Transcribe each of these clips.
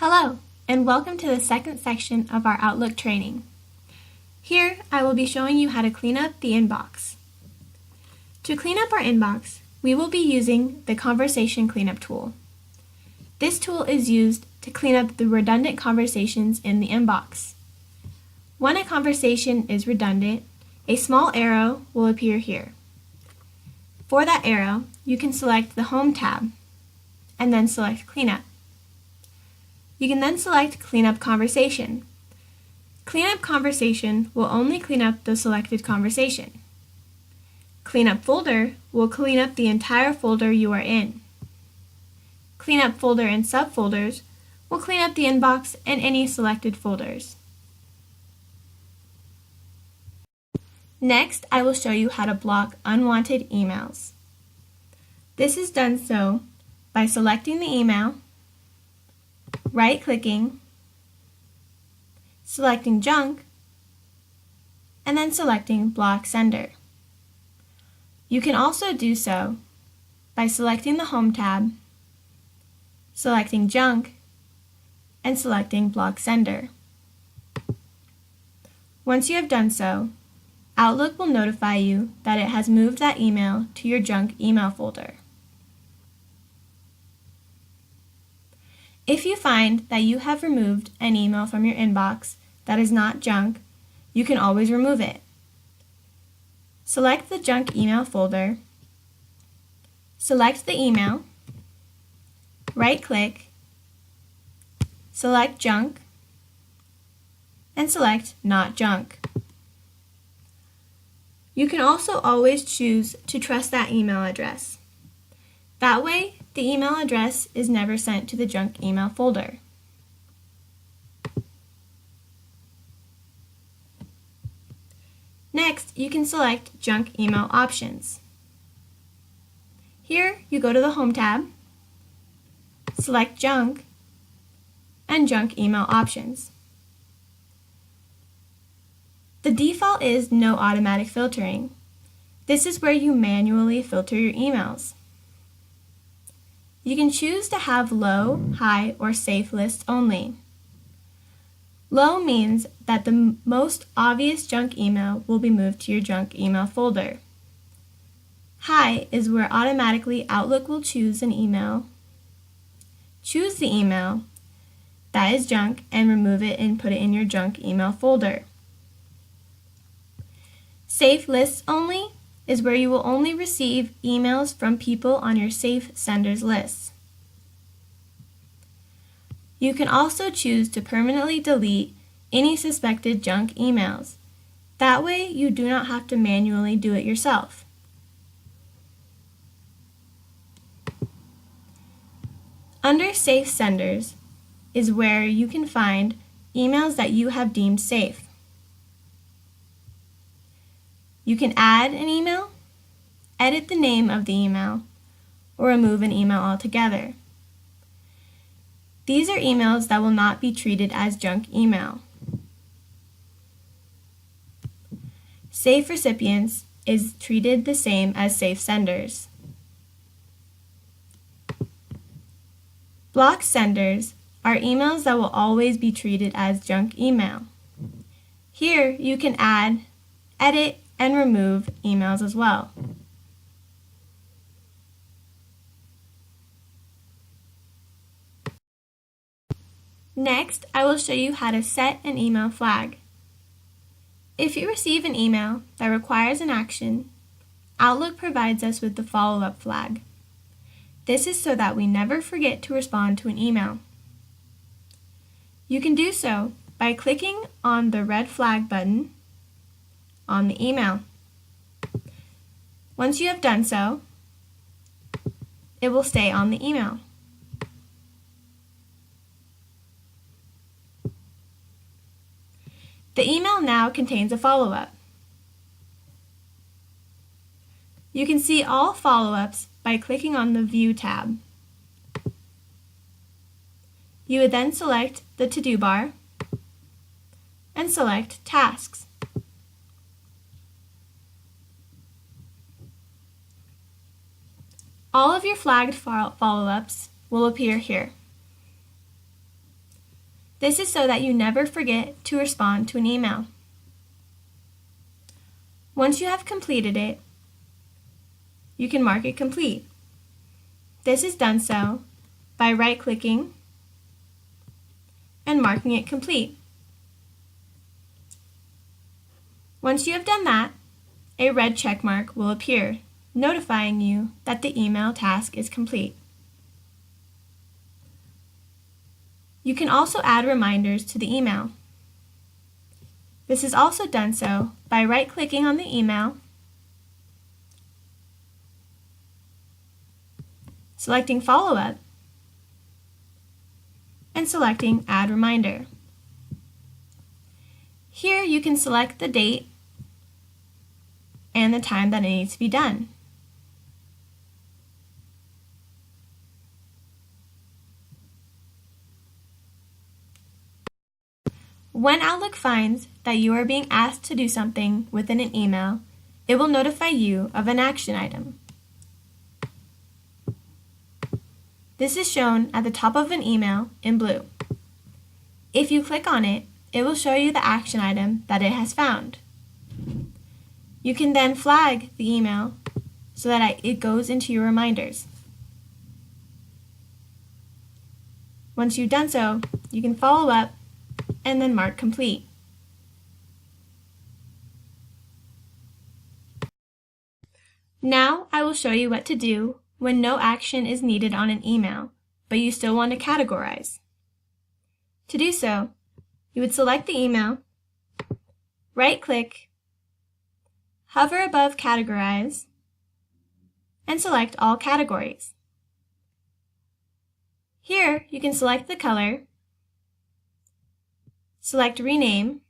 Hello, and welcome to the second section of our Outlook training. Here, I will be showing you how to clean up the inbox. To clean up our inbox, we will be using the Conversation Cleanup tool. This tool is used to clean up the redundant conversations in the inbox. When a conversation is redundant, a small arrow will appear here. For that arrow, you can select the Home tab, and then select Cleanup. You can then select Cleanup Conversation. Cleanup Conversation will only clean up the selected conversation. Cleanup Folder will clean up the entire folder you are in. Cleanup Folder and Subfolders will clean up the inbox and any selected folders. Next, I will show you how to block unwanted emails. This is done so by selecting the email, right-clicking, selecting Junk, and then selecting Block Sender. You can also do so by selecting the Home tab, selecting Junk, and selecting Block Sender. Once you have done so, Outlook will notify you that it has moved that email to your junk email folder. If you find that you have removed an email from your inbox that is not junk, you can always remove it. Select the junk email folder, select the email, right-click, select Junk, and select Not Junk. You can also always choose to trust that email address. That way, the email address is never sent to the junk email folder. Next, you can select Junk Email Options. Here, you go to the Home tab, select Junk, and Junk Email Options. The default is No Automatic Filtering. This is where you manually filter your emails. You can choose to have low, high, or safe lists only. Low means that the most obvious junk email will be moved to your junk email folder. High is where automatically Outlook will choose the email that is junk and remove it and put it in your junk email folder. Safe lists only is where you will only receive emails from people on your safe senders list. You can also choose to permanently delete any suspected junk emails. That way, you do not have to manually do it yourself. Under Safe Senders is where you can find emails that you have deemed safe. You can add an email, edit the name of the email, or remove an email altogether. These are emails that will not be treated as junk email. Safe Recipients is treated the same as Safe Senders. Block Senders are emails that will always be treated as junk email. Here you can add, edit, and remove emails as well. Next, I will show you how to set an email flag. If you receive an email that requires an action, Outlook provides us with the follow-up flag. This is so that we never forget to respond to an email. You can do so by clicking on the red flag button on the email. Once you have done so, it will stay on the email. The email now contains a follow-up. You can see all follow-ups by clicking on the View tab. You would then select the to-do bar and select Tasks. All of your flagged follow-ups will appear here. This is so that you never forget to respond to an email. Once you have completed it, you can mark it complete. This is done so by right-clicking and marking it complete. Once you have done that, a red check mark will appear, notifying you that the email task is complete. You can also add reminders to the email. This is also done so by right-clicking on the email, selecting Follow-up, and selecting Add Reminder. Here you can select the date and the time that it needs to be done. When Outlook finds that you are being asked to do something within an email, it will notify you of an action item. This is shown at the top of an email in blue. If you click on it, it will show you the action item that it has found. You can then flag the email so that it goes into your reminders. Once you've done so, you can follow up and then mark complete. Now I will show you what to do when no action is needed on an email, but you still want to categorize. To do so, you would select the email, right-click, hover above Categorize, and select All Categories. Here, you can select the color, select Rename,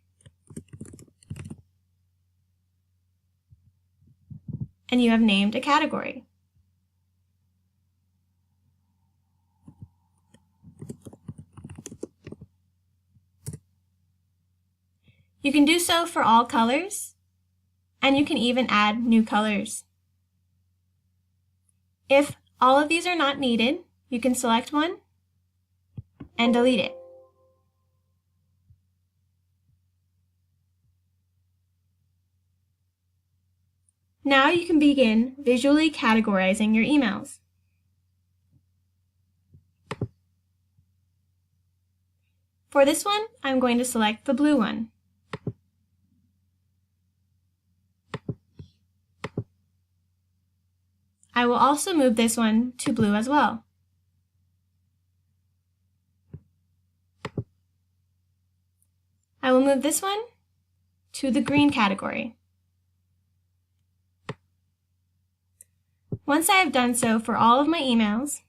and you have named a category. You can do so for all colors, and you can even add new colors. If all of these are not needed, you can select one and delete it. Now you can begin visually categorizing your emails. For this one, I'm going to select the blue one. I will also move this one to blue as well. I will move this one to the green category. Once I have done so for all of my emails,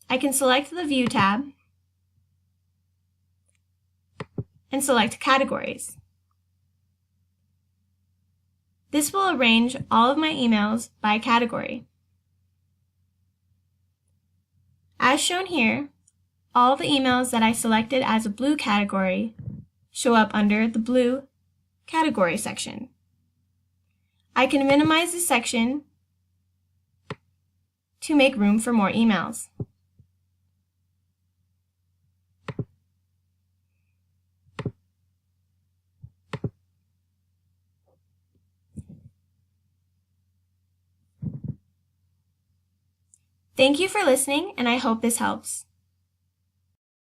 I can select the View tab and select Categories. This will arrange all of my emails by category. As shown here, all the emails that I selected as a blue category show up under the blue category section. I can minimize this section to make room for more emails. Thank you for listening, and I hope this helps.